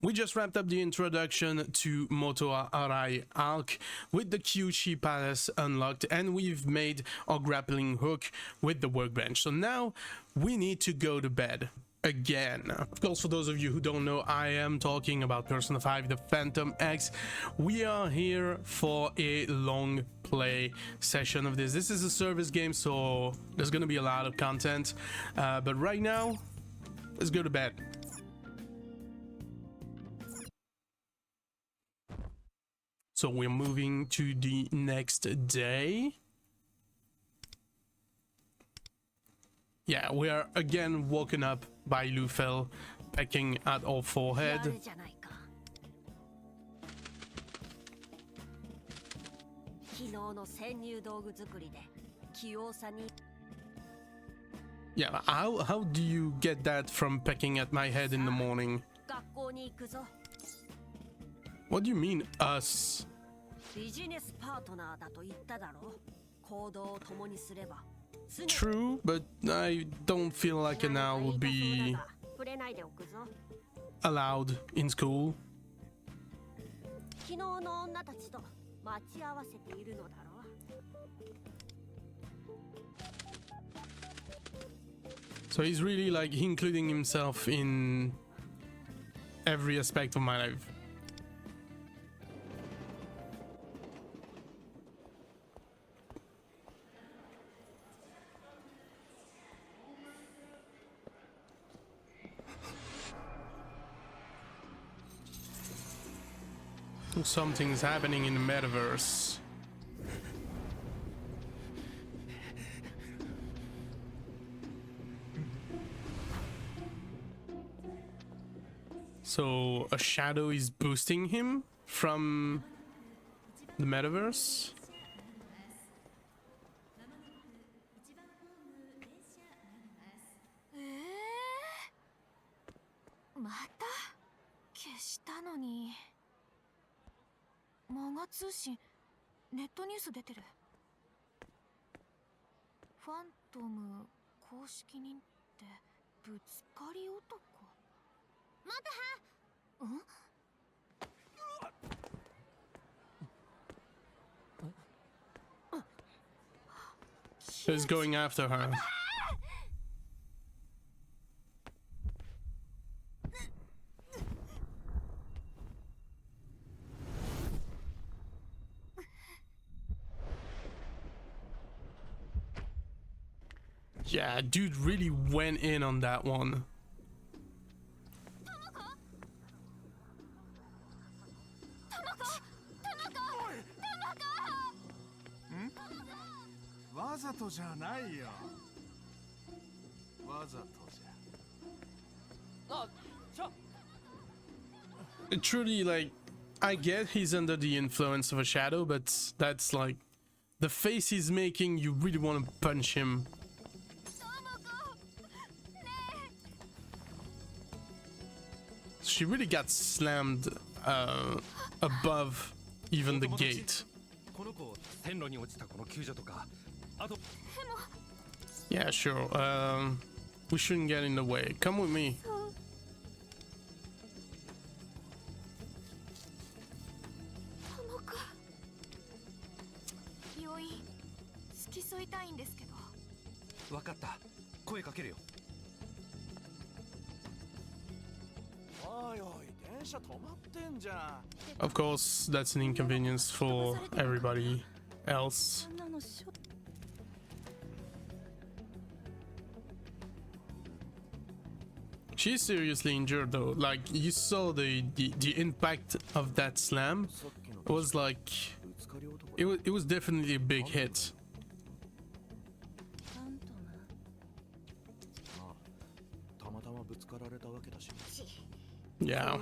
We just wrapped up the introduction to Moto Arai Arc with the Kyuchi Palace unlocked, and we've made our grappling hook with the workbench. So now we need to go to bed again. Of course, for those of you who don't know, I am talking about Persona 5 The Phantom X. We are here for a long play session of this. This is a service game, so there's gonna be a lot of content, but right now, let's go to bed. So we're moving to the next day. Yeah, we are again woken up by Lufel pecking at our forehead. Yeah, how do you get that from pecking at my head in the morning? What do you mean, us? True, but I don't feel like an owl would be allowed in school. So he's really like including himself in every aspect of my life. Something's happening in the metaverse. So a shadow is boosting him from the metaverse. He's going after her. Yeah, dude really went in on that one. Truly, like, I get he's under the influence of a shadow, but that's like the face he's making, you really want to punch him. She really got slammed above even the gate. Yeah, sure. We shouldn't get in the way. Come with me. Of course, that's an inconvenience for everybody else. She's seriously injured though. Like, you saw the impact of that slam. It was like it was definitely a big hit. Yeah.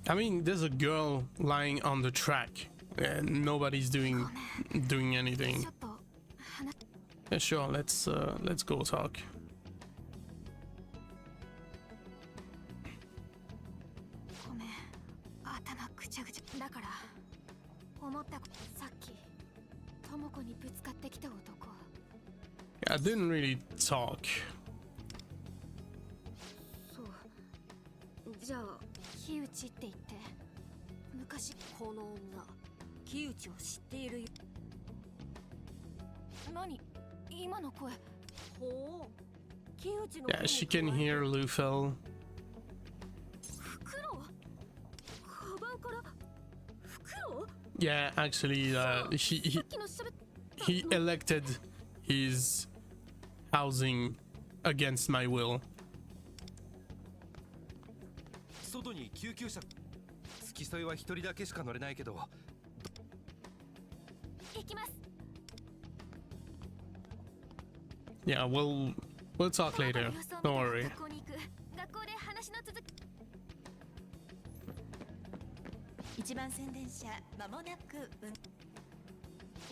I mean, there's a girl lying on the track and nobody's doing anything. Yeah, sure, let's go talk. I didn't really talk. そうじゃあ木内って言って昔この女木内を知っているよ。何今の声。ほう木内の。 Yeah, she can hear Lufel. 袋カバンから袋。 Yeah, actually, he elected his housing against my will. 外に救急車付き添いは一人だけしか乗れないけど。行きます。 Yeah, we'll talk later. Don't worry. 学校に行く。学校で話の続き。一番宣伝車間もなく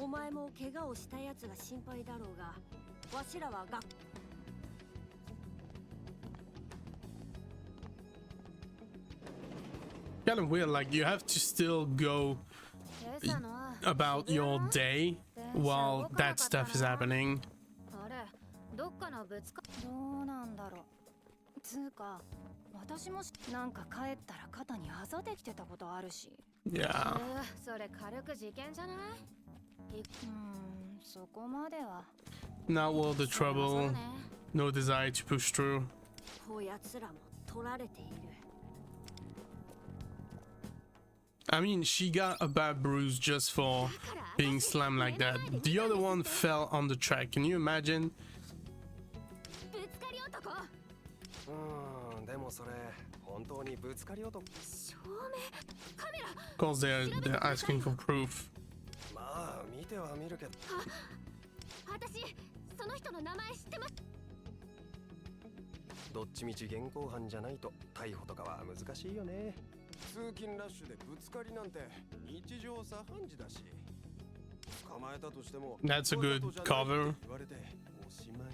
お前も怪我をしたやつが心配だろうが、わしらは学 Kind of weird, like you have to still go about your day while that stuff is happening. あれどっかのぶつかどうなんだろう。つうか私もなんか帰ったら肩にあざできてたことあるし。 Yeah. それ軽く事件じゃない？そこまでは。 Not worth the trouble. No desire to push through. こやつらも取られている。 I mean, she got a bad bruise just for being slammed like that. The other one fell on the track. Can you imagine? ぶつかり男。でもそれ本当にぶつかり男。証明カメラ。 Of course, they're asking for proof. まあ見ては見るけど。私その人の名前知ってます。どっちみち現行犯じゃないと逮捕とかは難しいよね。通勤ラッシュでぶつかりなんて日常茶飯事だし。捕まえたとしても That's a good cover. 言われておしまい。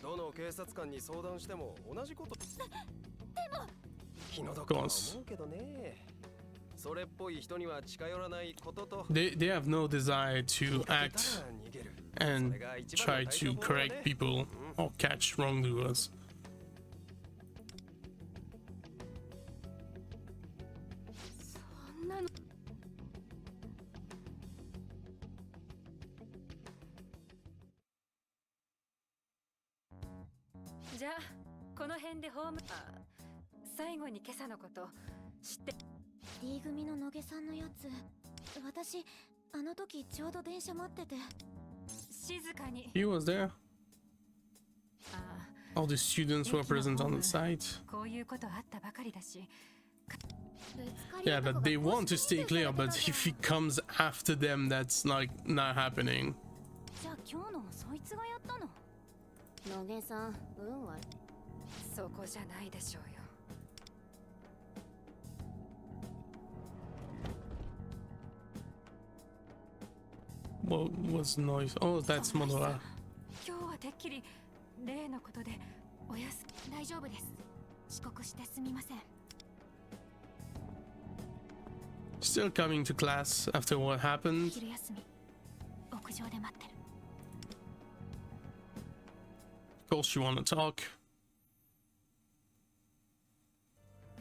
どの警察官に相談しても同じこと。でも気の毒とは思うけどね。それっぽい人には近寄らないことと。They have no desire to act and try to correct people or catch wrongdoers. そんなの。じゃあこの辺でホーム。最後に今朝のこと知って。 D 組の野毛さんのやつ、私あの時ちょうど電車待ってて。静かに。 He was there. All the students were present on the site. こういうことあったばかりだし。 Yeah, that they want to stay clear, but if he comes after them, that's like not happening. じゃあ今日のもそいつがやったの。野毛さん、運はそこじゃないでしょうよ。 What was noise? Oh, that's Monora. 今日はてっきり例のことでおやす。大丈夫です。遅刻してすみません。 Still coming to class after what happened. 昼休み屋上で待ってる。 Of course, you want to talk.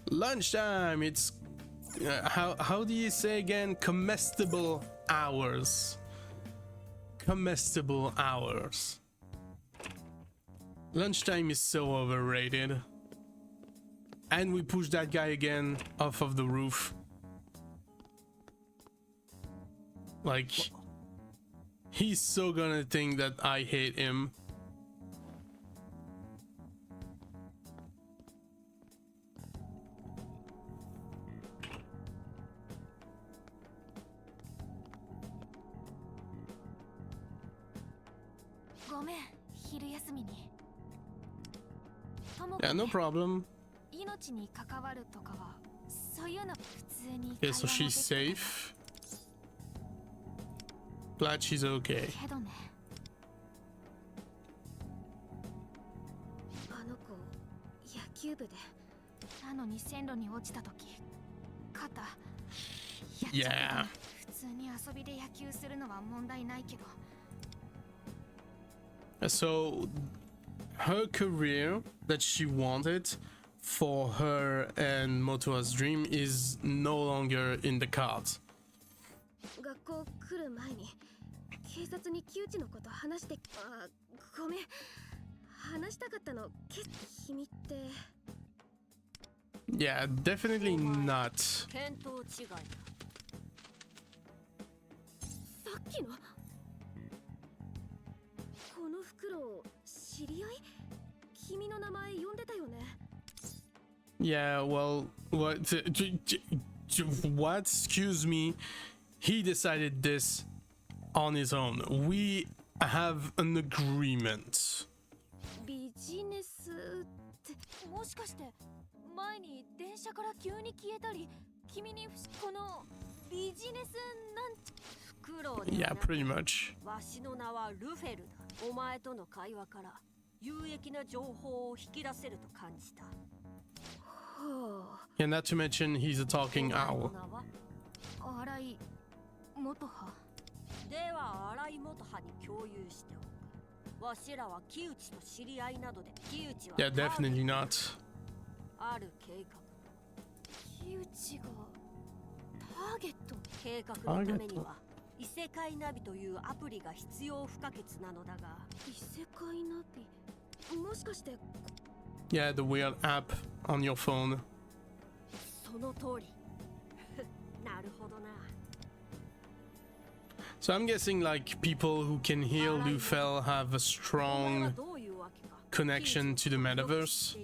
Lunchtime. It's how do you say again? Comestible hours. Comestible hours. Lunchtime is so overrated. And we push that guy again off of the roof. Like, he's so gonna think that I hate him. Yeah, no problem. Okay, so she's safe. Glad she's okay. あの子野球部でなのに線路に落ちた時肩 Yeah. 普通に遊びで野球するのは問題ないけど。 So her career that she wanted for her and Motoa's dream is no longer in the cards. 学校来る前に警察に木内のこと話して、ごめん、話したかったの。君って。 Yeah, definitely not. 見当違いだ。さっきのこの袋、知り合い？君の名前呼んでたよね。 Yeah, well, what? What? Excuse me. He decided this on his own. We have an agreement. ビジネスってもしかして前に電車から急に消えたり、君にこのビジネスなんて袋で。 Yeah, pretty much. わしの名はルフェルだ。お前との会話から有益な情報を引き出せると感じた。 Yeah, not to mention he's a talking owl. 荒井元葉。では荒井元葉に共有しておく。わしらは木内と知り合いなどで、木内は Yeah, definitely not. ある計画。木内がターゲット。計画のためには異世界ナビというアプリが必要不可欠なのだが。異世界ナビ、もしかして。 Yeah, the weird app on your phone. その通り。なるほどな。 So I'm guessing like people who can heal Lufel have a strong connection to the metaverse.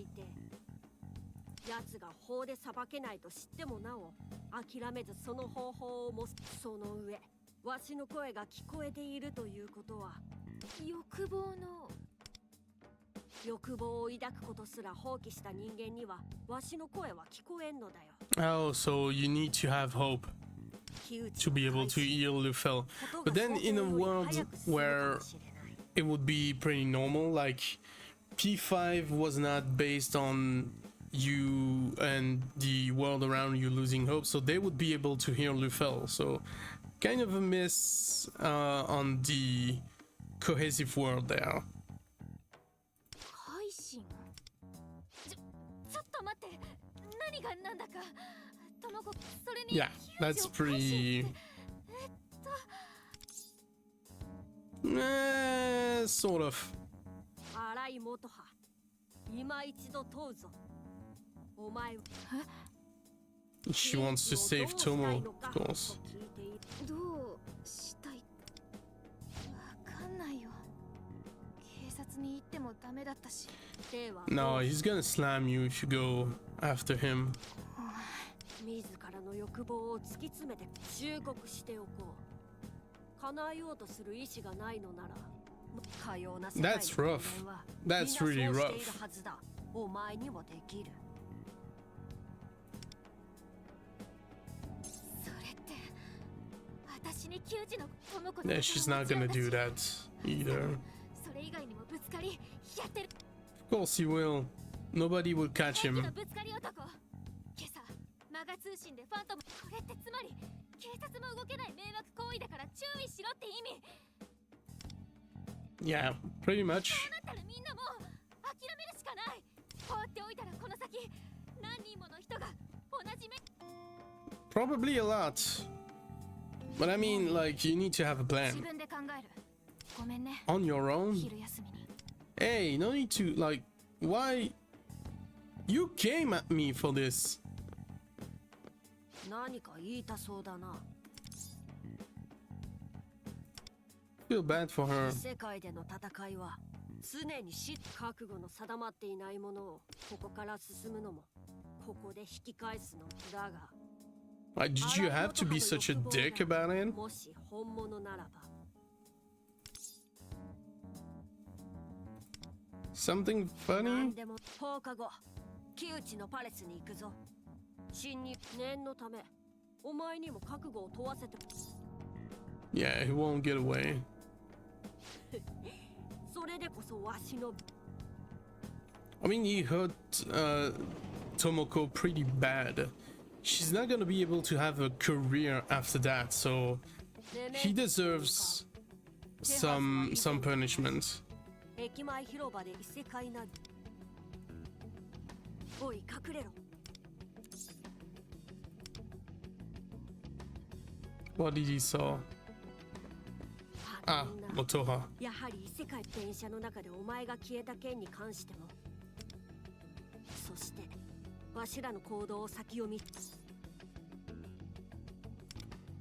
奴が法で裁けないと知ってもなお諦めずその方法をもその上わしの声が聞こえているということは欲望を抱くことすら放棄した人間にはわしの声は聞こえんのだよ。 Oh, so you need to have hope to be able to heal Lufel. But then in a world where it would be pretty normal, like P5 was not based on you and the world around you losing hope, so they would be able to heal Lufel. So kind of a miss on the cohesive world there. Yeah, that's pretty... sort of. She wants to save Tomo, of course. No, he's gonna slam you if you go after him. 自らの欲望を突き詰めて忠告しておこう。叶えようとする意志がないのなら、かような世界の人間は That's really rough. みんなそうしているはずだ。お前にもできる。それって私に窮地のこの子の Yeah, she's not gonna do that either. それ以外にもぶつかりやってる。 Of course he will. Nobody will catch him. ぶつかり男。今朝マガ通信でファントム。これってつまり警察も動けない迷惑行為だから注意しろって意味。 Yeah, pretty much. そうなったらみんなもう諦めるしかない。放っておいたらこの先何人もの人が同じ目。 Probably a lot. But I mean, like, you need to have a plan. 自分で考える。ごめんね。 On your own? 昼休みに。 Hey, no need to, like, why? You came at me for this. 何か言いたそうだな。 Feel bad for her. 世界での戦いは常に覚悟の定まっていないものをここから進むのもここで引き返すのだが。 Like, did you have to be such a dick about it? もし本物ならば。 Something 何 funny? でも放課後木内のパレスに行くぞ。真に念のためお前にも覚悟を問わせて。 Yeah, he won't get away. それでこそわしの。 I mean, he hurt Tomoko pretty bad. she's not gonna be able to have a career after that, so he deserves some punishment. 駅前広場で異世界なおい隠れろ What did he saw? Ah, Motoha. やはり異世界電車の中でお前が消えた件に関してもそしてわしらの行動を先読み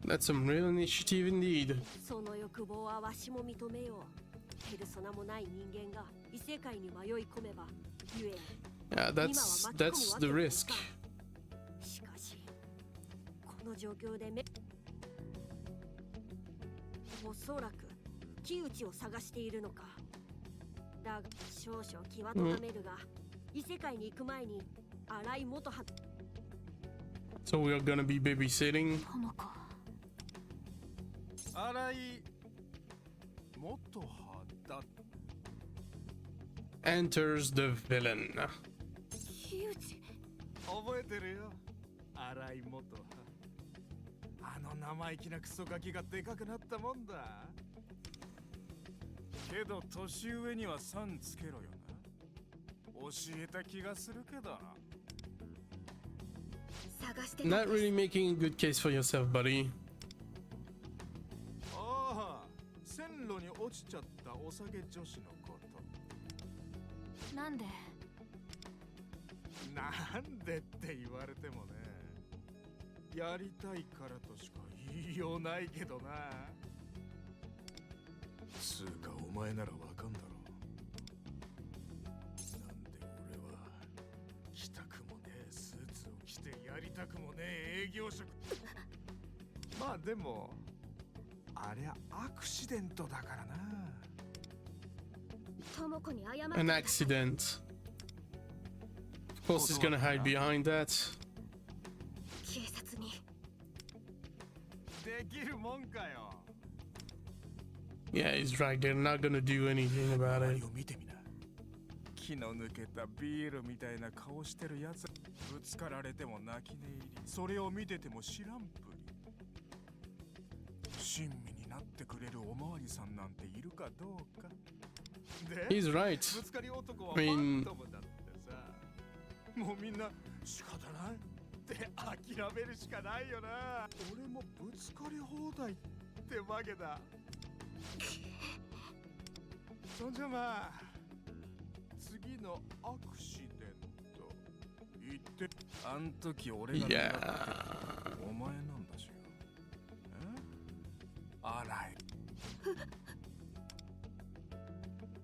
That's some real initiative indeed. その欲望はわしも認めようペルソナもない人間が異世界に迷い込めばゆえ Yeah, that's the risk. しかしこの状況でおそらく木内を探しているのかだが少々気はとがめるが、異世界に行く前に新井元葉 So we are gonna be babysitting. 桃子新井元葉だ Enters the villain. 木内覚えてるよ新井元葉あの生意気なクソガキがでかくなったもんだけど年上には3つけろよな教えた気がするけど探して Not really making a good case for yourself, buddy. ああ線路に落ちちゃったお酒女子のことなんでなんでって言われてもねやりたいからとしか言いようないけどなつうかお前ならわかんだろなんで俺は着たくもねえスーツを着てやりたくもねえ営業職まあでもありゃアクシデントだからな智子に謝 An accident. Of course, he's gonna hide behind that. 警察にできるもんかよ Yeah, he's right. They're not gonna do anything about 周 it. りを見てみな気の抜けたビールみたいな顔してるやつぶつかられても泣き寝入りそれを見てても知らんぷり親身になってくれるおまわりさんなんているかどうかで He's right. ぶつかり男は I ファ mean- ントムだってさもうみんな仕方ないって諦めるしかないよな俺もぶつかり放題ってわけだそんじゃまあ次のアクシデント言ってあん時俺が Yeah. お前なんだしよあらい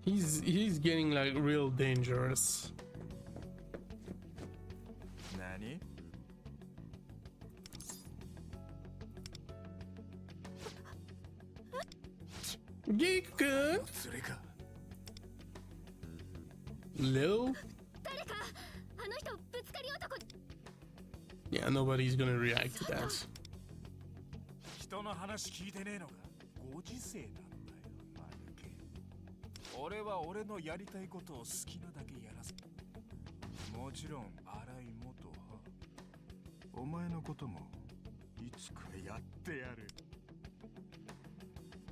He's getting like real dangerous. 何 Geek good. それか Lil. 誰かあの人ぶつかり男 Yeah, nobody's gonna react to that. 人の話聞いてねえのかご時世なんだよマヌケ俺は俺のやりたいことを好きなだけやらせもちろん新井元葉お前のこともいつかやってやる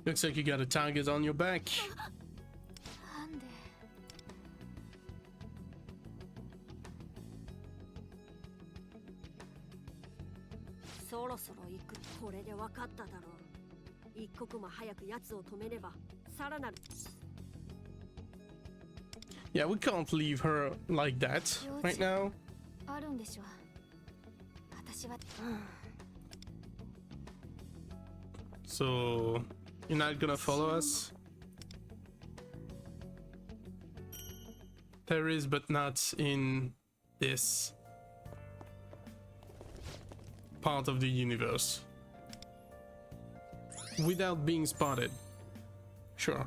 Looks like you got a target on your back. なんでそろそろ行くこれで分かっただろう一刻も早く奴を止めればさらなる Yeah, we can't leave her like that right now. あるんでしょ私は So, you're not gonna follow us? There is, but not in this part of the universe. Without being spotted. Sure.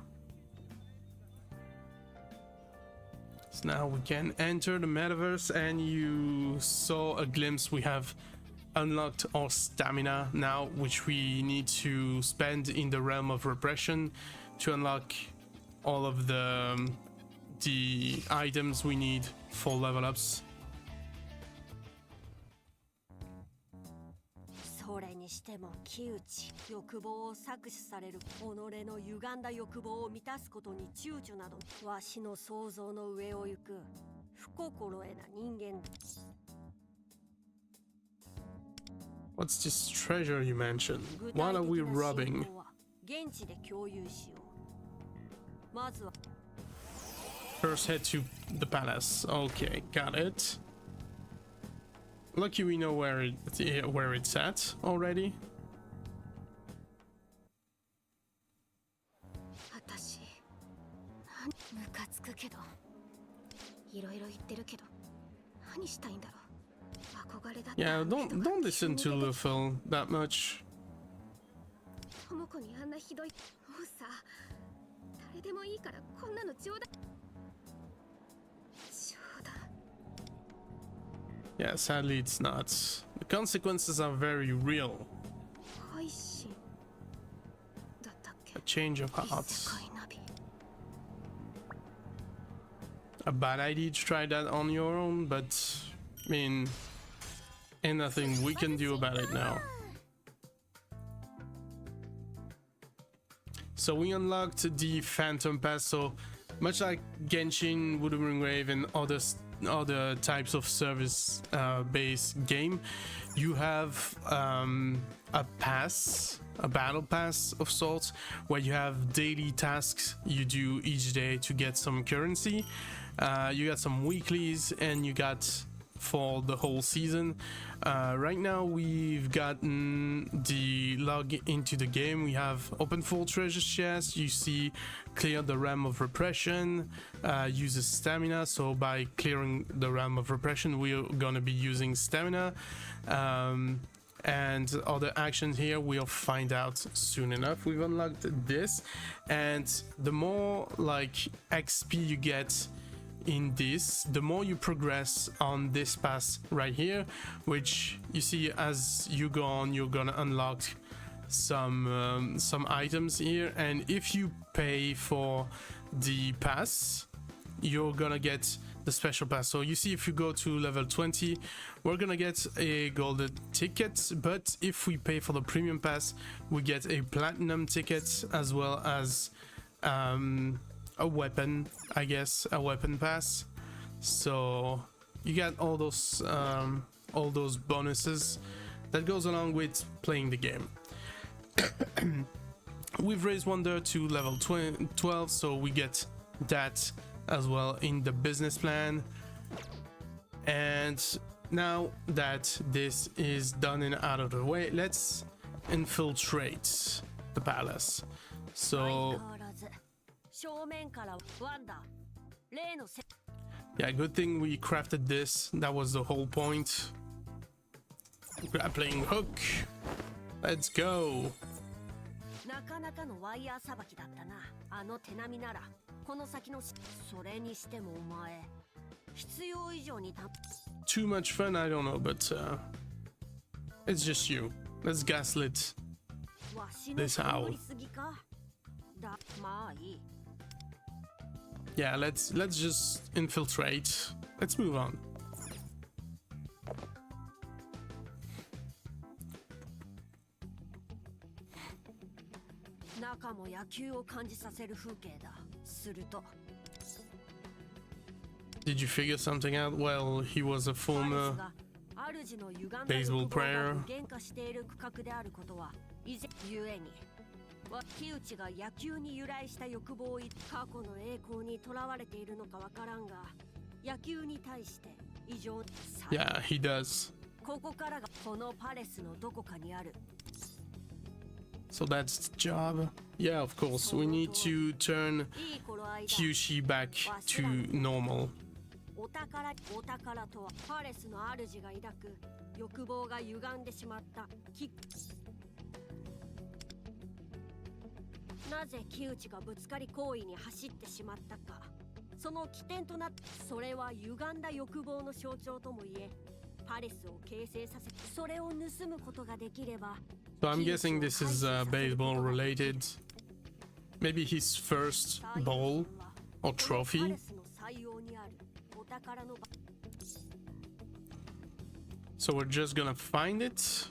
So now we can enter the metaverse, and you saw a glimpse. We have unlocked our stamina now, which we need to spend in the realm of repression to unlock all of the items we need for level ups. しても木内欲望を搾取される己の歪んだ欲望を満たすことに躊躇などわしの想像の上を行く不心得な人間だ。 What's this treasure you mentioned? What are we robbing? 現地で共有しよう。まずは First head to the palace. Okay, got it. Lucky we know where it's at already. 私ムカつくけどいろいろ言ってるけど何したいんだろう。憧れだった。 Yeah, don't listen to Lufel that much. ともこにあんなひどい。もうさ、誰でもいいからこんなの冗談。冗談。 Yeah, sadly it's not. The consequences are very real. 配信だったっけ。 A change of 異 hearts. 世界ナビ。 A bad idea to try that on your own, but I mean, ain't nothing we can do about it now. So we unlocked the Phantom Pass. So much like Genshin, Wuthering Wave, and other types of service-based game, you have a pass, a battle pass of sorts, where you have daily tasks you do each day to get some currency. You got some weeklies, and you got for the whole season. Right now we've gotten the log into the game. We have open full treasure chests. You see clear the realm of repression, uses stamina. So by clearing the realm of repression, we're gonna be using stamina. And other actions here we'll find out soon enough. We've unlocked this, and the more like XP you get in this, the more you progress on this pass right here, which you see as you go on, you're gonna unlock some items here, and if you pay for the pass, you're gonna get the special pass. So you see, if you go to level 20, we're gonna get a golden ticket, but if we pay for the premium pass, we get a platinum ticket, as well as a weapon, I guess, a weapon pass. So you got all those bonuses that goes along with playing the game. We've raised Wonder to level 12, so we get that as well in the business plan. And now that this is done and out of the way, let's infiltrate the palace. So yeah, good thing we crafted this. That was the whole point. Grappling hook. Let's go. なかなかのワイヤーさばきだったな。あの手並みならこの先のそれにしてもお前必要以上にた Too much fun, I don't know, but it's just you. Let's gaslit わしの this owl. りすぎかだまあいい Yeah, let's just infiltrate. Let's move on. 中も野球を感じさせる風景だ。すると Did you figure something out? Well, he was a former baseball player. 喧嘩している区画であることは以前ゆえに木内が野球に由来した欲望を過去の栄光にとらわれているのかわからんが野球に対して異常 Yeah, he does. ここからがこのパレスのどこかにある So that's the job. Yeah, of course. We need to turn Kyushi back to normal. お宝とはパレスの主が抱く欲望が歪んでしまったなぜ木内がぶつかり行為に走ってしまったかその起点となってそれは歪んだ欲望の象徴ともいえパレスを形成させそれを盗むことができれば So I'm guessing this is baseball related. Maybe his first ball or trophy. So we're just gonna find it.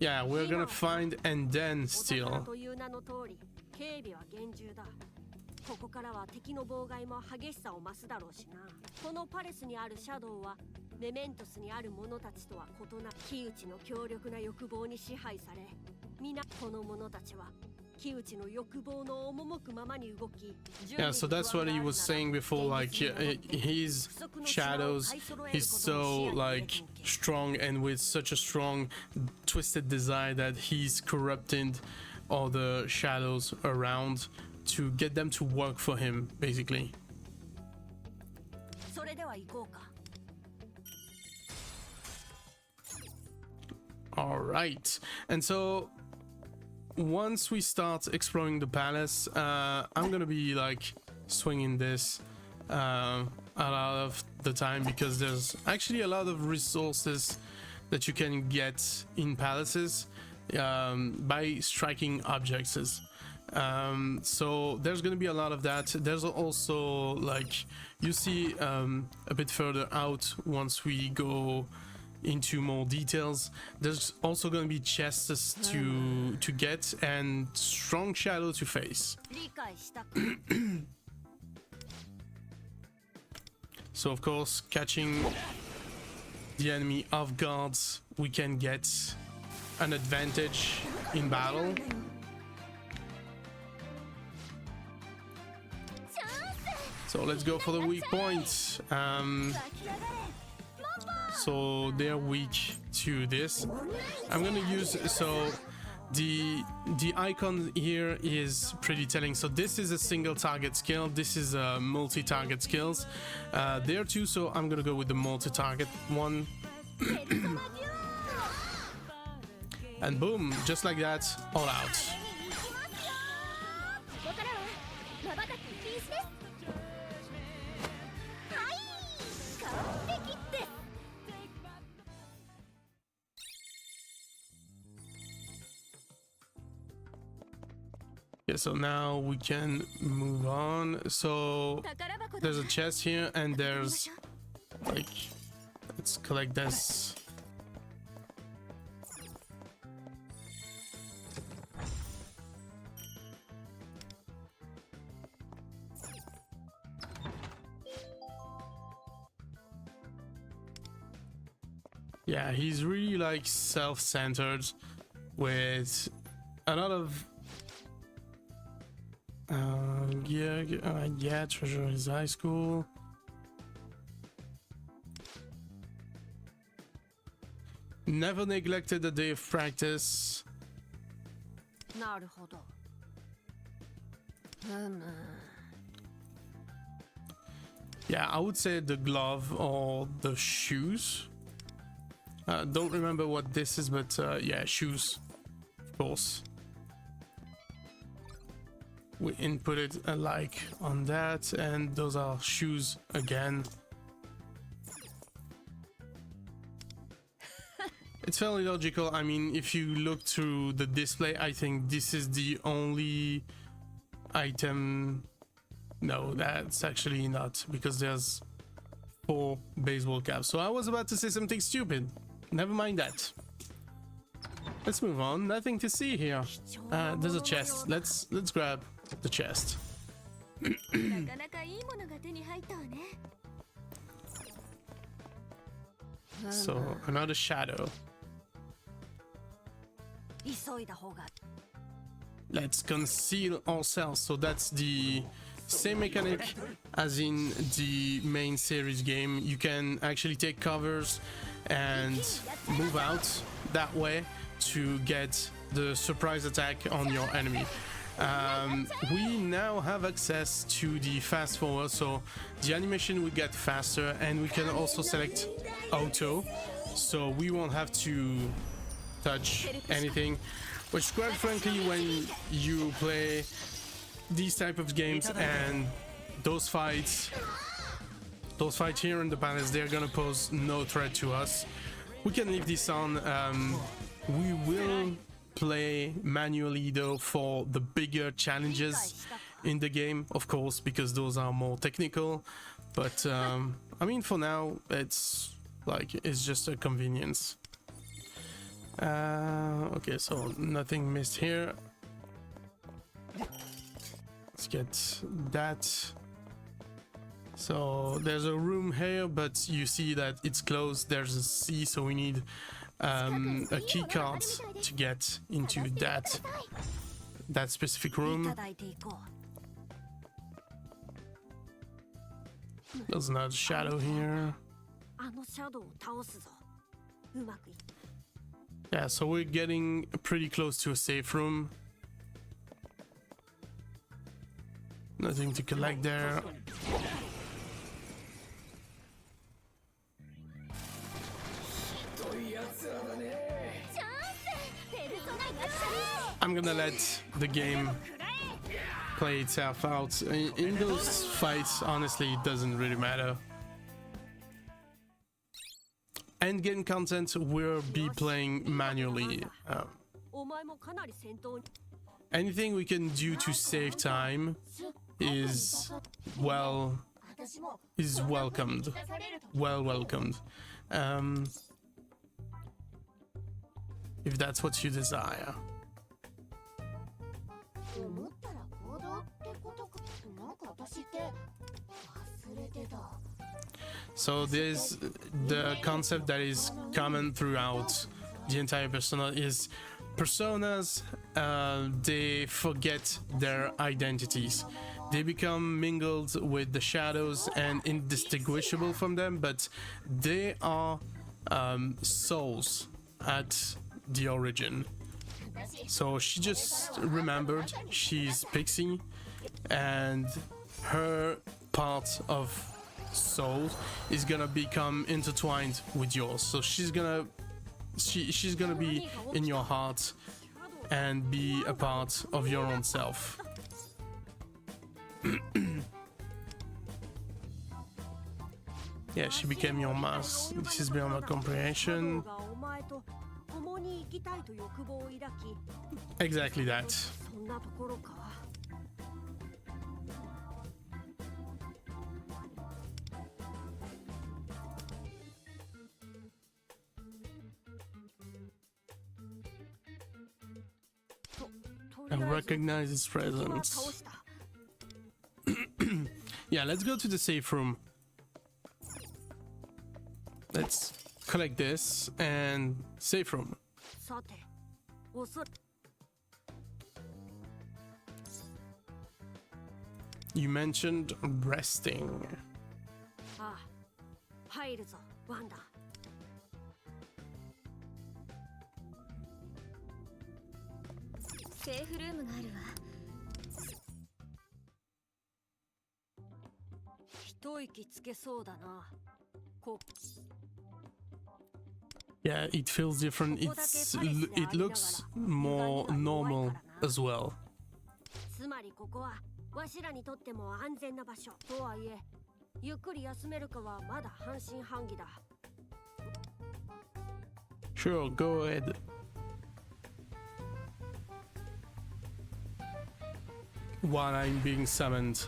Yeah, we're gonna find and then お宝 steal. という名の通り、警備は厳重だ。ここからは敵の妨害も激しさを増すだろうしな。このパレスにあるシャドウはメメントスにある者たちとは異なる木内の強力な欲望に支配され、皆この者たちは木内の欲望の赴くままに動き。 Yeah, so that's what he was saying before, like his shadows, he's so like strong and with such a strong twisted desire that he's corrupted all the shadows around to get them to work for him, basically. それでは行こうか。 All right, and so once we start exploring the palace, I'm gonna be like swinging this a lot of the time because there's actually a lot of resources that you can get in palaces by striking objects. So there's gonna be a lot of that. There's also, like, you see a bit further out once we go into more details, there's also going to be chests to get and strong shadow to face. 理解したか。 So of course, catching the enemy off guard, we can get an advantage in battle. So let's go for the weak points. So they're weak to this. I'm gonna use, so the icon here is pretty telling. So this is a single target skill, this is a multi-target skills. There too, so I'm gonna go with the multi-target one. And boom, just like that, all out. Okay, so now we can move on. So there's a chest here and there's, like, let's collect this. Yeah, he's really like self-centered with a lot of yeah, treasure his high school. Never neglected a day of practice. なるほど。Yeah, I would say the glove or the shoes. Don't remember what this is, but yeah, shoes, of course. We inputted a like on that, and those are shoes again. It's fairly logical. I mean, if you look through the display, I think this is the only item. No, that's actually not, because there's 4 baseball caps. So I was about to say something stupid. Never mind that. Let's move on. Nothing to see here. There's a chest. Let's grab the chest. So another shadow. Let's conceal ourselves. So that's the same mechanic as in the main series game. You can actually take covers and move out that way to get the surprise attack on your enemy. We now have access to the fast forward, so the animation will get faster, and we can also select auto, so we won't have to touch anything, which quite frankly, when you play these type of games and those fights here in the palace, they're gonna pose no threat to us. We can leave this on. We will play manually though for the bigger challenges in the game, of course, because those are more technical, but I mean, for now it's like, it's just a convenience. Okay, so nothing missed here. Let's get that. So there's a room here, but you see that it's closed. There's a C, so we need a key card to get into that specific room. 叩いていこ There's another shadow here. う。あのシャドウを倒すぞ。うまくいっ Yeah, so we're getting pretty close to a safe room. Nothing to collect there. I'm gonna let the game play itself out. In those fights, honestly, it doesn't really matter. Endgame content will be playing manually. お前もかなり戦闘に Anything we can do to save time is welcomed. Well welcomed. If that's what you desire. 思ったら行動ってことか。なんか私って忘れてた。 So there's the concept that is common throughout the entire Persona is personas, they forget their identities. They become mingled with the shadows and indistinguishable from them, but they are souls at the origin. So she just remembered she's Pixie, and her part of soul is gonna become intertwined with yours. So she's gonna be in your heart and be a part of your own self. Yeah, she became your mask. This is beyond my シャドウ comprehension. がお前と共に生きたいと欲望を抱き Exactly that. そんなところか I recognize its 敵は倒 presence. した Yeah, let's go to the safe room. Let's collect this and safe room. さておそ You mentioned resting. ああ入るぞワンダセーフルームがあるわ。一息つけそうだなこ Yeah, it feels different. It looks more normal as well. つまりここはわしらにとっても安全な場所とはいえゆっくり休めるかはまだ半信半疑だ Sure, go ahead. While I'm being summoned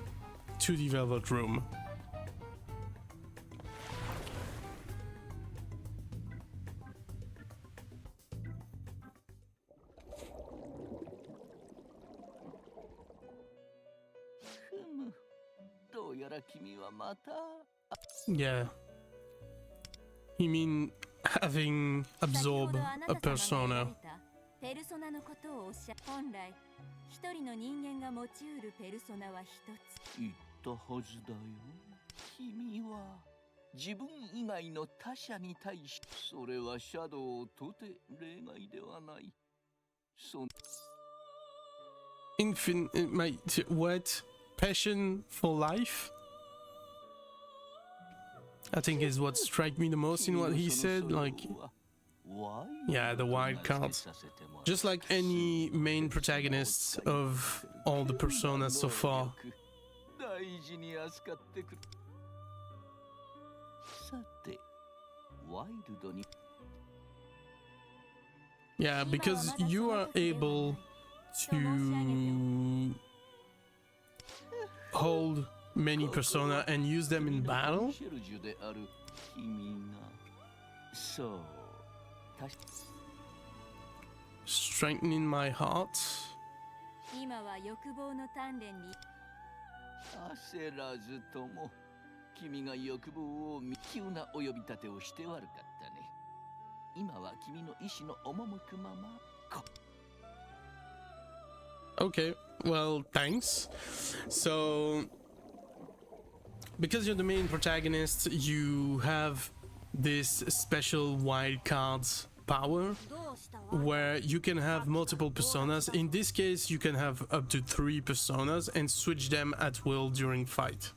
to the Velvet Room. Yeah. You mean having absorbed a persona? ペルソナのことをおっしゃ本来一人の人間が持ちうるペルソナは一つ言ったはずだよ。君は自分以外の他者に対し、それはシャドウとて例外ではない。What? Passion for life? I think is what struck me the most in what he said. Like, yeah, the wild cards. Just like any main protagonists of all the personas so far. Yeah, because you are able to hold many persona and use them in battle. strengthening my heart. 今は欲望の鍛錬に焦らずとも君が欲望を急なお呼び立てをして悪かったね。今は君の意志の赴くまま。Okay, well, thanks. So, because you're the main protagonist, you have this special wild cards power where you can have multiple personas. In this case, you can have up to 3 personas and switch them at will during fight.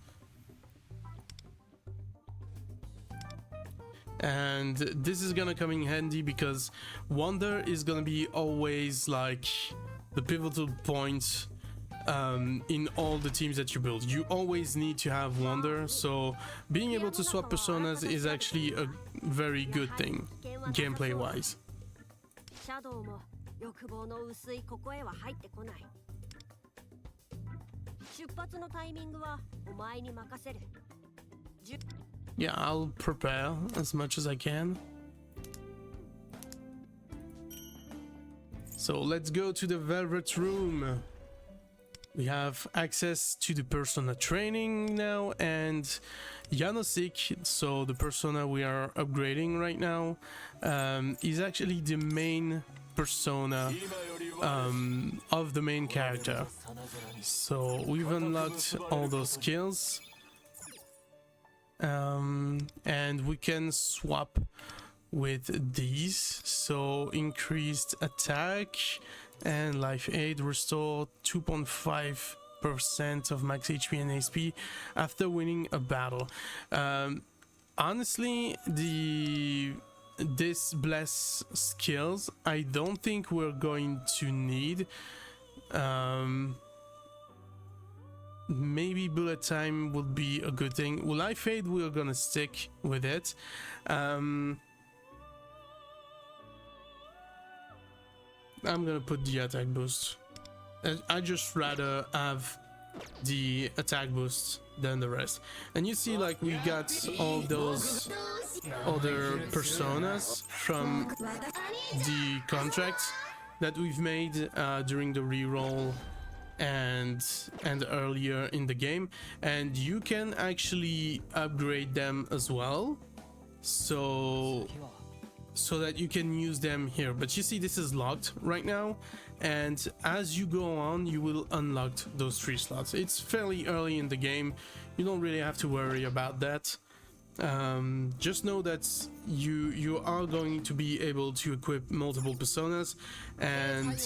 And this is gonna come in handy because Wonder is gonna be always like the pivotal point in all the teams that you build. You always need to have Wonder, so being able to swap personas is actually a very good thing, gameplay wise. シャドウも欲望の薄いここへは入ってこない。出発のタイミングはお前に任せる。Yeah, I'll prepare as much as I can. So let's go to the Velvet Room. We have access to the persona training now, and Janosik, so the persona we are upgrading right now, is actually the main persona of the main character. So we've unlocked all those skills, and we can swap with these. So increased attack and life aid, restore 2.5% of max HP and HP after winning a battle. Honestly, this bless skills I don't think we're going to need. Maybe bullet time would be a good thing. Well, life aid, we're gonna stick with it. I'm gonna put the attack boost. I just rather have the attack boost than the rest. And you see, like, we got all those other personas from the contract that we've made during the reroll and earlier in the game, and you can actually upgrade them as well, so that you can use them here. But you see, this is locked right now, and as you go on, you will unlock those 3 slots. It's fairly early in the game, you don't really have to worry about that. Just know that you are going to be able to equip multiple personas, and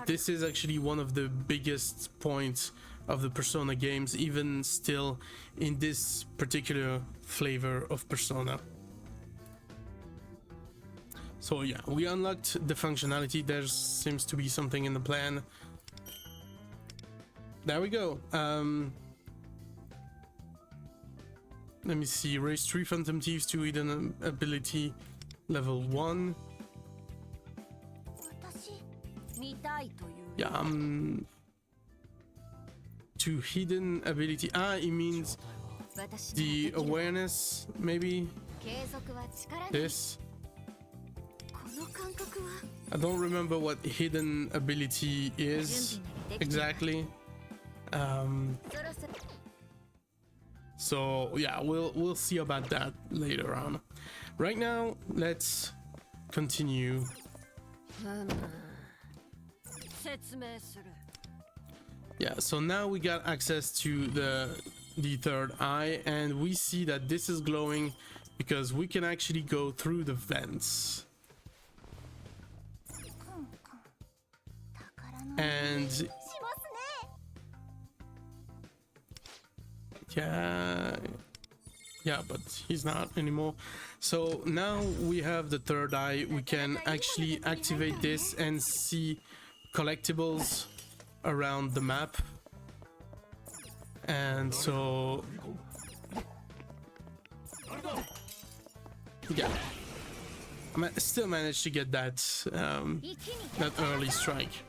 this is actually one of the biggest points of the Persona games, even still in this particular flavor of Persona. So yeah, we unlocked the functionality. There seems to be something in the plan. There we go. Let me see. Raise 3 Phantom Thieves to hidden ability level 1. Yeah, to hidden ability. It means the awareness, maybe. This. I don't remember what hidden ability is exactly. So yeah, we'll see about that later on. Right now, let's continue. Yeah, so now we got access to the 3rd eye, and we see that this is glowing because we can actually go through the vents. And yeah, but he's not anymore. So now we have the 3rd eye. We can actually activate this and see collectibles around the map. And so yeah, I still managed to get that that early strike.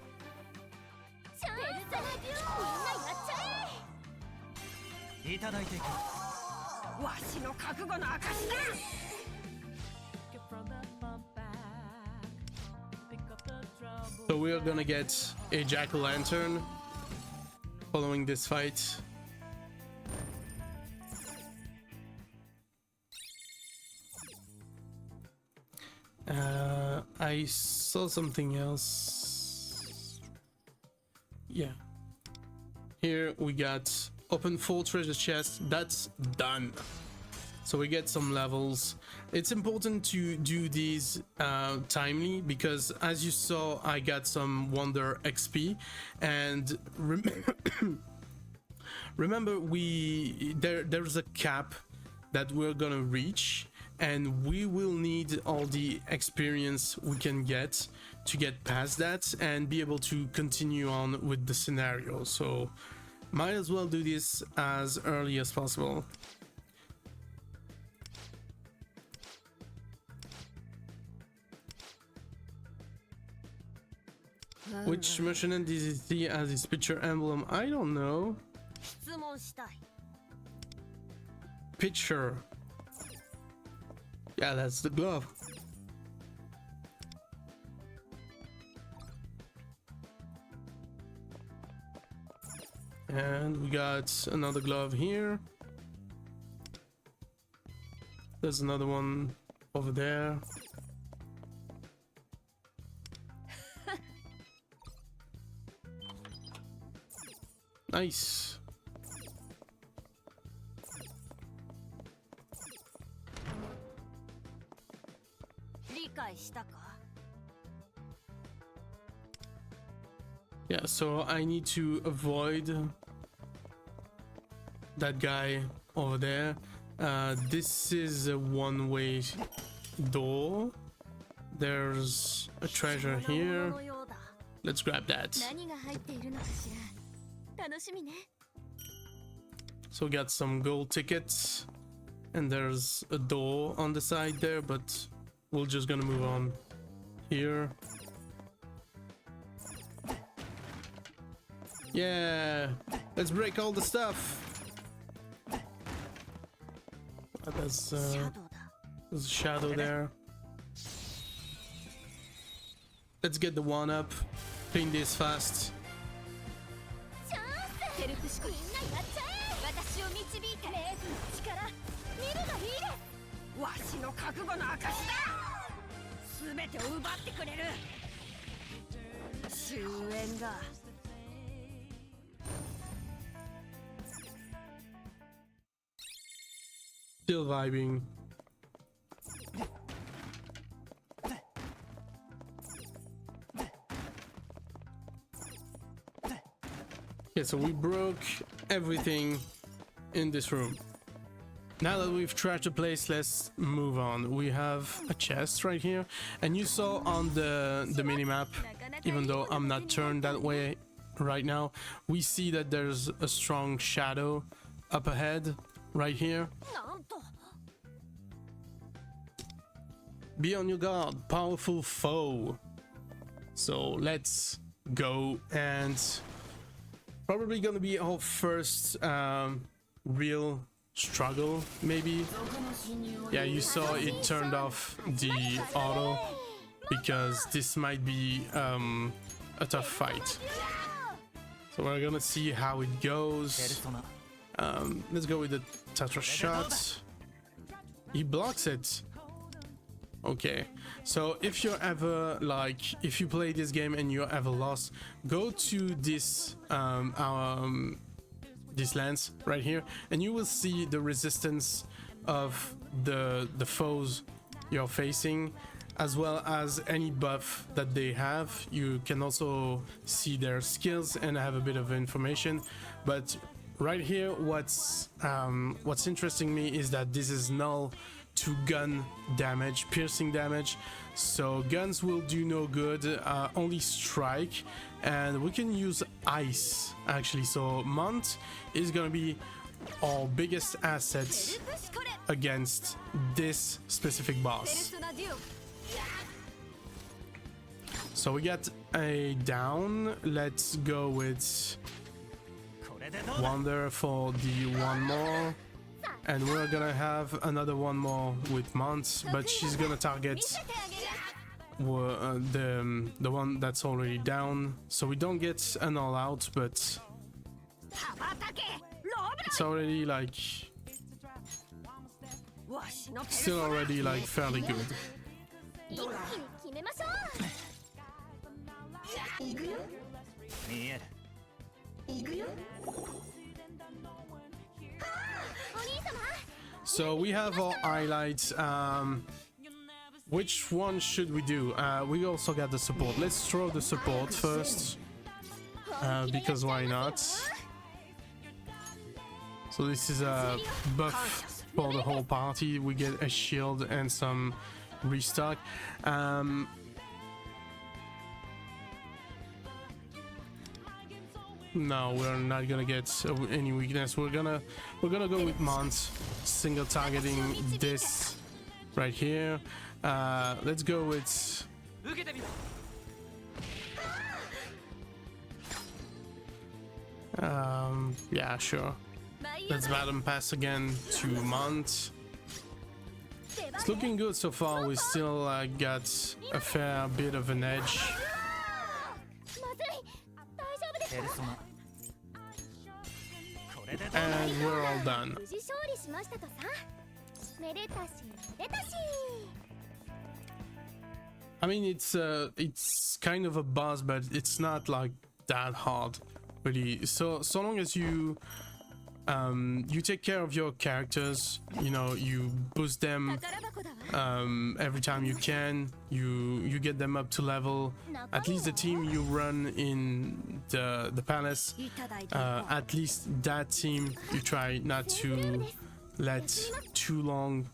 So we're gonna get a jack-o'-lantern following this fight. I saw something else. Yeah. Here we got open full treasure chest. That's done. So we get some levels. It's important to do these timely because as you saw, I got some wonder XP, and remember there's a cap that we're gonna reach, and we will need all the experience we can get to get past that and be able to continue on with the scenario. So might as well do this as early as possible. Which merchant does he see as his picture emblem? I don't know. 質問したい Picture. Yeah, that's the glove. And we got another glove here. There's another one over there. Nice. Yeah, so I need to avoid that guy over there. This is a one-way door. There's a treasure here. Let's grab that. 何が入っているのかしら。楽しみね。 So we got some gold tickets, and there's a door on the side there, but we're just gonna move on here. Yeah, let's break all the stuff. There's a shadow there. Let's get the one up. Clean this fast. ヘルプシコみんなやっちゃえ。私を導いて。レイズの力見るがいいです。わしの覚悟の証だ。すべてを奪ってくれる。終焉だ。 Still vibing. Okay, so we broke everything in this room. Now that we've trashed the place, let's move on. We have a chest right here, and you saw on the minimap, even though I'm not turned that way right now, we see that there's a strong shadow up ahead right here. Be on your guard, powerful foe. So let's go, and probably gonna be our first real struggle, maybe. Yeah, you saw it turned off the auto because this might be a tough fight. So we're gonna see how it goes. Let's go with the Tatra shot. He blocks it. Okay, so if you're ever if you play this game and you're ever lost, go to this this lens right here, and you will see the resistance of the foes you're facing, as well as any buff that they have. You can also see their skills and have a bit of information. But right here, what's interesting me is that this is null to gun damage, piercing damage, so guns will do no good, only strike, and we can use ice actually. So Mont is gonna be our biggest asset against this specific boss. So we got a down. Let's go with Wonder for the one more. And we're gonna have another one more with Mont, but she's gonna target the one that's already down, so we don't get an all out, but it's already like still already like fairly good. 一気に決めましょう。いくよ。見える。いくよ。お兄様。 So we have our highlights. Which one should we do? We also got the support. Let's throw the support first, because why not? So this is a buff for the whole party. We get a shield and some restock. No, we're not gonna get any weakness. We're gonna go with Mont, single targeting this right here. Let's go with yeah, sure. Let's bottom pass again to Mont. It's looking good so far. We still got a fair bit of an edge. まずい。大丈夫ですか。ペルソナ。これで And we're all done. 無事勝利しましたとさ。めでたしめでたし。 I mean, it's kind of a boss, but it's not like that hard, really. So long as you you take care of your characters, you know, you boost them every time you can, you get them up to level. At least the team you run in the palace, at least that team you try not to let too long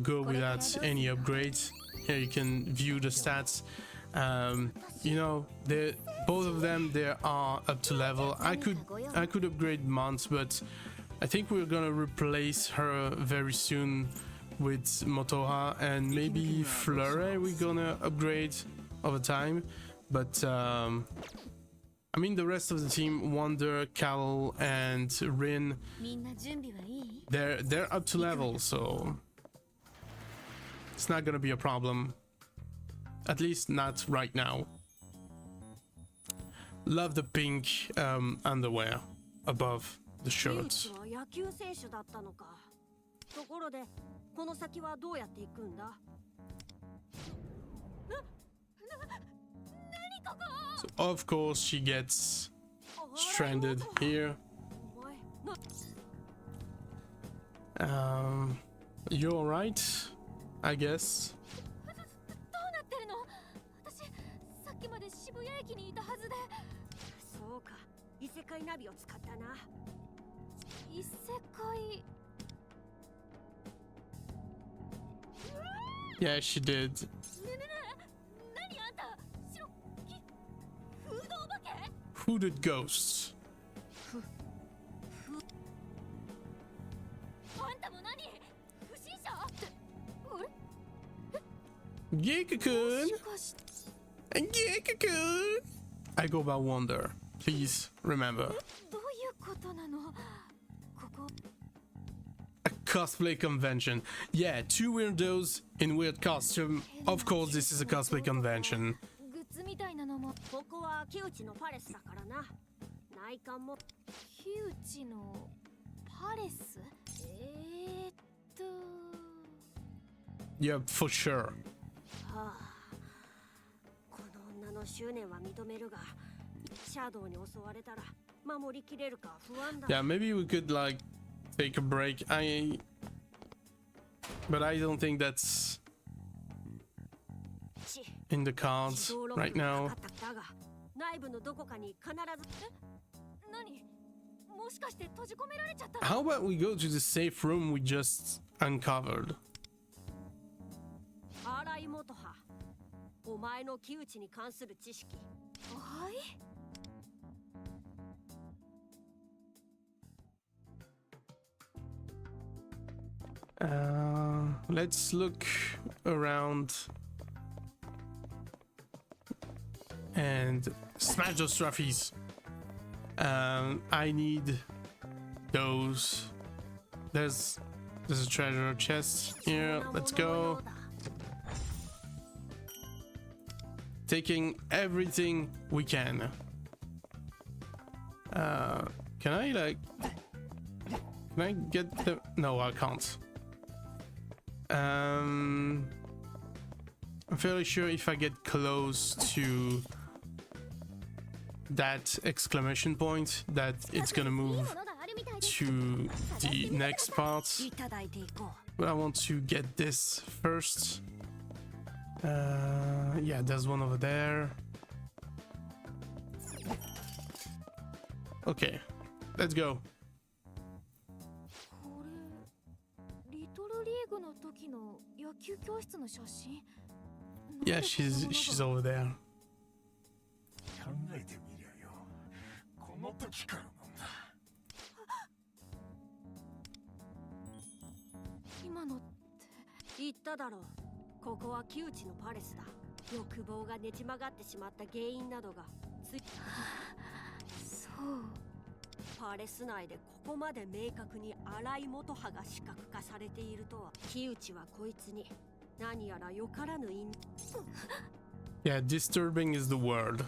go without any upgrades. Here you can view the stats. You know, both of them they are up to level. I could upgrade Mont, but I think we're gonna replace her very soon with Motoha, and maybe Fleur we're gonna upgrade over time. But I mean, the rest of the team, Wonder, Cal, and Rin, みんな準備はいい？ they're up to level, so it's not gonna be a problem. At least not right now. Love the pink underwear above the 木 shirt. 内は野球選手だったのか。ところで、この先はどうやって行くんだ？ So of course she gets stranded here. お前な You alright? I guess. どうなってるの？私さっきまで渋谷駅にいたはずで。そうか、異世界ナビを使ったな。異世界。 Yeah, she did. ねえねえねえ。何あんた？白きフードお化け？ Hooded ghosts. あんたも何？不審者？あれ？ Geekakun! しかし Geekakun! I go by Wonder. Please remember. どういうことなの？ここ。 A cosplay convention. Yeah, two weirdos in weird costume. Of course, this is a cosplay convention. グッズみたいなのも。ここは木内のパレスだからな。内観も木内のパレス？Yeah, for sure. はあ、この女の執念は認めるが、シャドウに襲われたら守りきれるか不安だ。 Yeah, maybe we could like take a break. But I don't think that's ち in the cards 自動ロッ right クが now. かかったが、内部のどこかに必ず。何？もしかして閉じ込められちゃった？ How about we go to the safe room we just uncovered? 荒井元葉、お前の木内に関する知識。はい。 Let's look around and smash those trophies. I need those. There's a treasure chest here. Let's go. taking everything we can. Can I like... Can I get the... No, I can't. I'm fairly sure if I get close to that exclamation point that it's gonna move to the next part. いただいていこ But I want to get this first. Yeah, there's one over there. Okay, let's go. これリトルリーグの時の野球教室の写真 Yeah, she's over there. 考えてみりゃよ。この時からなんだ。今のって言っただろう。ここは窮地のパレスだ。欲望がねじ曲がってしまった原因などがそうパレス内でここまで明確に荒井元葉が視覚化されているとは。木内はこいつに何やらよからぬ因 Yeah, disturbing is the word.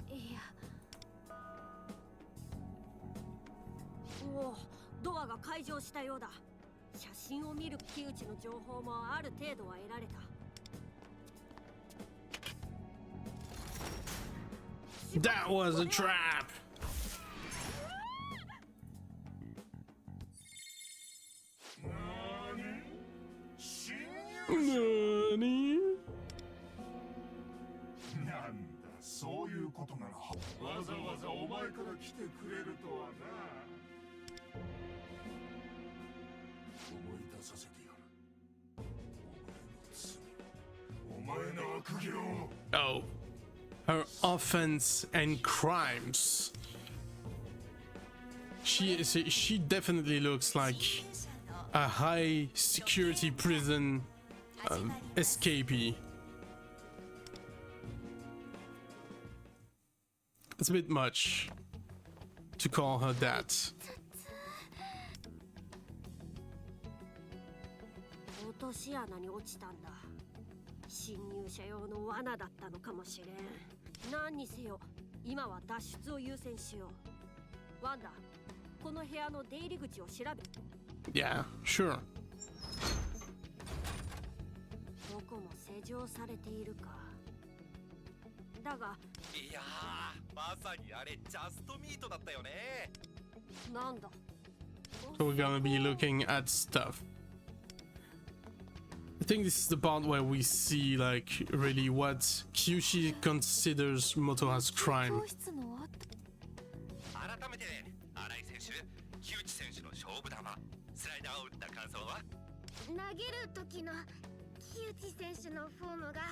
いやおお、ドアが開錠したようだ。写真を見る木内の情報もある程度は得られた。 That was a trap! Nani? なんだ、そういうことならわざわざお前から来てくれるとはな。思い出させてやる。お前の悪行。 Oh. Her offense and crimes. She definitely looks like a high security prison escapee. It's a bit much to call her that. 落とし穴に落ちたんだ。侵入者用の罠だったのかもしれん。何にせよ、今は脱出を優先しよう。ワンダ、この部屋の出入り口を調べ。Yeah, sure. どこも施錠されているか。だが、いやー、まさにあれジャストミートだったよね。なんだ。 So we're gonna be looking at stuff. I think this is the part where we see like really what Kyushi considers Motoha's crime. 教室の後改めて新井選手、木内選手の勝負球、スライダーを打った感想は？投げる時の木内選手のフォームがか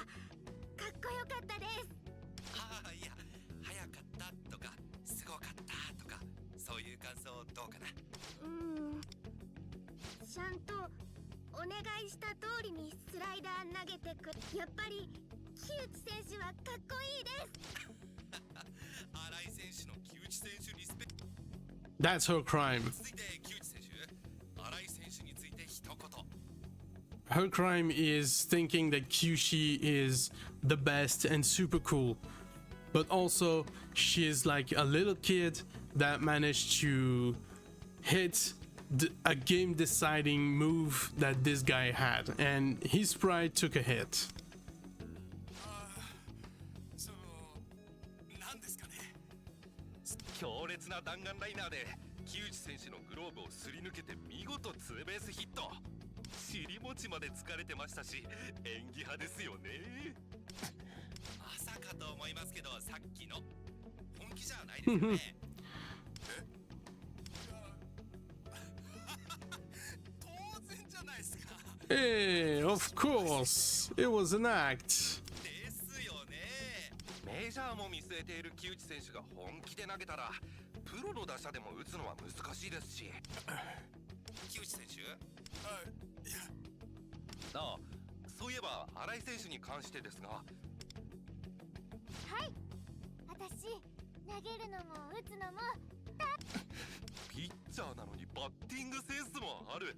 っこよかったです。ああ、いや、早かったとかすごかったとかそういう感想どうかな？ちゃんとお願いした通りにスライダー投げてくる。やっぱり木内選手はかっこいいです。新井選手の木内選手リスペクト。 That's her crime. 続いて木内選手、新井選手について一言。 Her crime is thinking that Kyushi is the best and super cool. But also, she is like a little kid that managed to hit a game-deciding move that this guy had, and his pride took a hit. なんですかね。強烈な弾丸ライナーで木内選手のグローブをすり抜けて見事ツーベースヒット。尻餅まで疲れてましたし、演技派ですよね。まさかと思いますけど、さっきの本気じゃないですよね。当然じゃないですか。 Hey, of course, it was an act. ですよね。メジャーも見据えている木内選手が本気で投げたら、プロの打者でも打つのは難しいですし。木内選手？いや。ああ、そういえば新井選手に関してですが。はい、私投げるのも打つのもピッチャーなのにバッティングセンスもある。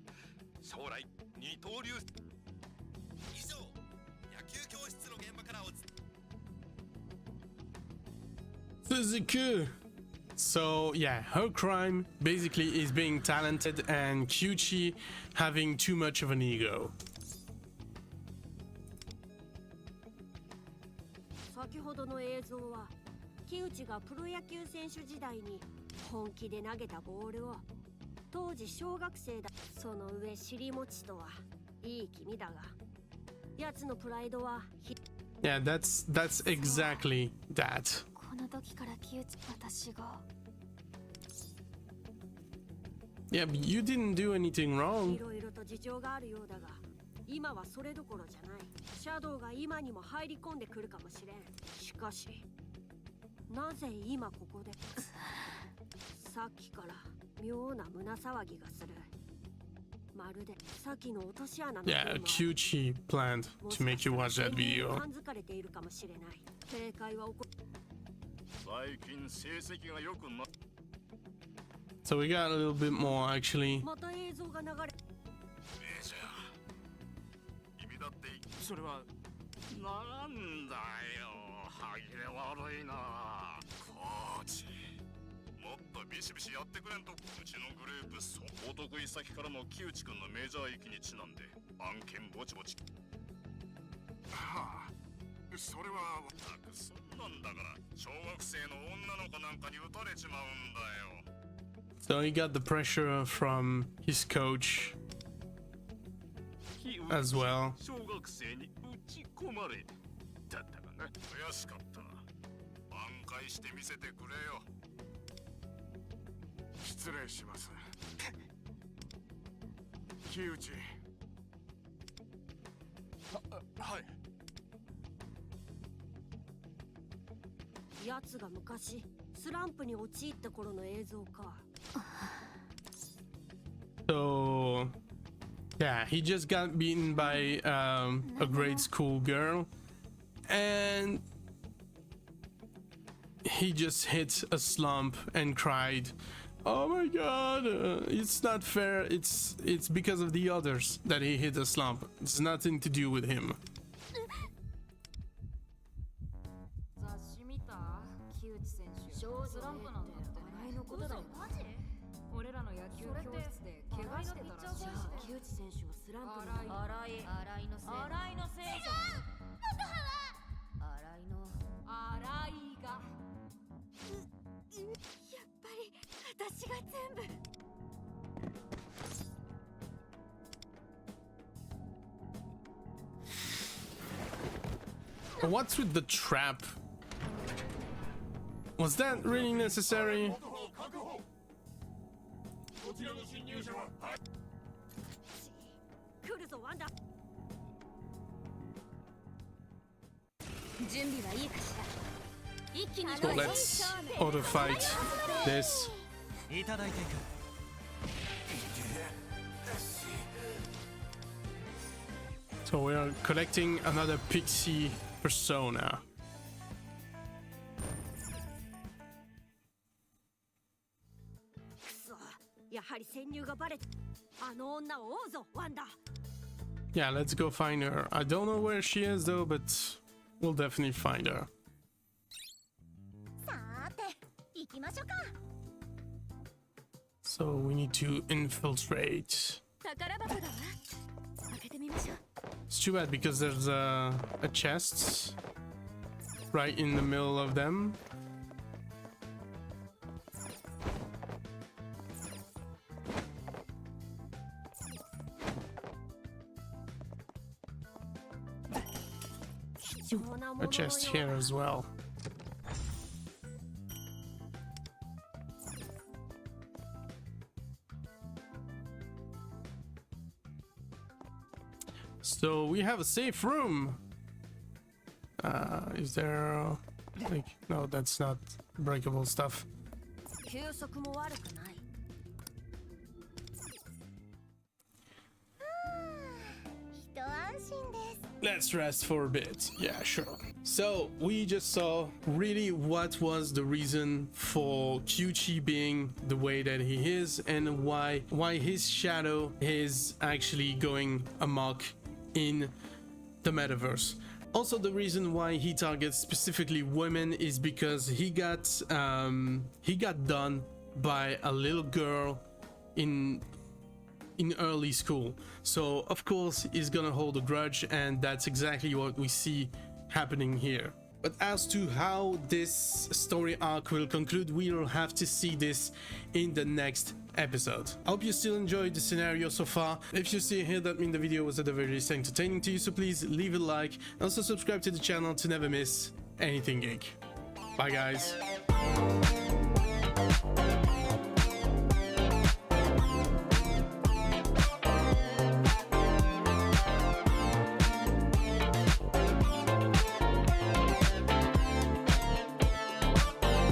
将来二刀流。以上、Suzuku. So yeah, her crime basically is being talented and Kyuchi having too much of an ego. 先ほどの映像は木内がプロ野球選手時代に本気で投げたボールを当時小学生だその上尻餅とはいい気味だが奴のプライドは Yeah, that's exactly that. この時から木内私が Yeah, but you didn't do anything い wrong. ろいろと事情があるようだが今はそれどころじゃないシャドウが今にも入り込んでくるかもしれんしかしなぜ今ここでさっきから妙な胸騒ぎがするまるでさっきの落とし穴の Yeah, Kyuchi planned to make you watch that video. 感づかれているかもしれない正解は起こ最近成績が良くな So we got a little bit more actually. また映像が流れじゃあ君だってそれはなんだよ歯切れ悪いなコーチもっとビシビシやってくれんとうちのグループお得意先からの木内くんのメジャー行きにちなんで案件ぼちぼちはあそれはたくそんなんだから小学生の女の子なんかに撃たれちまうんだよ So he got the pressure from his coach as well. 小学生に打ち込まれだったかな悔しかった挽回してみせてくれよ失礼します木内はい奴が昔スランプに陥った頃の映像か So yeah, he just got beaten by a grade school girl and he just hit a slump and cried, oh my god, it's not fair, it's because of the others that he hit a slump, it's nothing to do with him. 雑誌見た木内選手スランプなんだって笑いのことだよマジ俺らの野球教室で怪我してたらしい木内選手はスランプ新井のせいじゃん新井の新井がやっぱり私が全部 What's with the trap? Was that really necessary? 来るぞワンダ準備はいいかしら一気に So let's auto fight this. いただいていく So we are collecting another pixie persona. くそやはり潜入がバレたあの女を追うぞワンダ Yeah, let's go find her. I don't know where she is though, but we'll definitely find her. さーて行きましょうか So we need to infiltrate. 宝箱だわ開けてみましょう It's too bad because there's a chest right in the middle of them. A chest here as well. So we have a safe room. Is there like no, that's not breakable stuff. 休息も悪くない 一安心です Let's rest for a bit. Yeah, sure. So we just saw really what was the reason for Kyuchi being the way that he is and why his shadow is actually going amok in the metaverse. Also, the reason why he targets specifically women is because he got done by a little girl in early school. So of course he's gonna hold a grudge, and that's exactly what we see happening here. But as to how this story arc will conclude, we'll have to see this in the next episode. I hope you still enjoyed the scenario so far. If you see here, that means the video was at the very least entertaining to you, so please leave a like and also subscribe to the channel to never miss anything geek. Bye guys.